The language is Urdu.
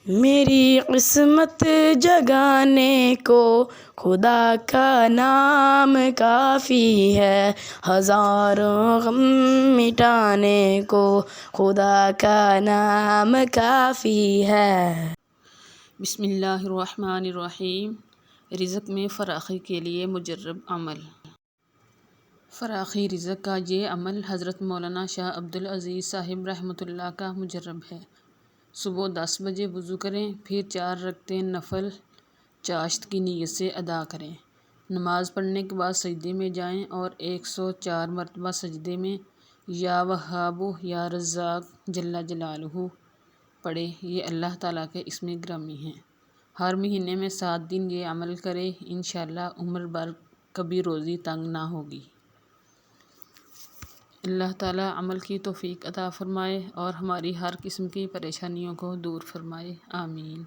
میری قسمت جگانے کو خدا کا نام کافی ہے، ہزاروں غم مٹانے کو خدا کا نام کافی ہے۔ بسم اللہ الرحمن الرحیم۔ رزق میں فراخی کے لیے مجرب عمل۔ فراخی رزق کا یہ عمل حضرت مولانا شاہ عبدالعزیز صاحب رحمۃ اللہ کا مجرب ہے۔ صبح 10 بجے وضو کریں، پھر 4 رکعتیں نفل چاشت کی نیت سے ادا کریں۔ نماز پڑھنے کے بعد سجدے میں جائیں اور 104 مرتبہ سجدے میں یا وہاب یا رزاق جل جلالہ پڑھیں۔ یہ اللہ تعالیٰ کے اسم گرامی ہیں۔ ہر مہینے میں 7 دن یہ عمل کریں، انشاءاللہ عمر بھر کبھی روزی تنگ نہ ہوگی۔ اللہ تعالیٰ عمل کی توفیق عطا فرمائے اور ہماری ہر قسم کی پریشانیوں کو دور فرمائے، آمین۔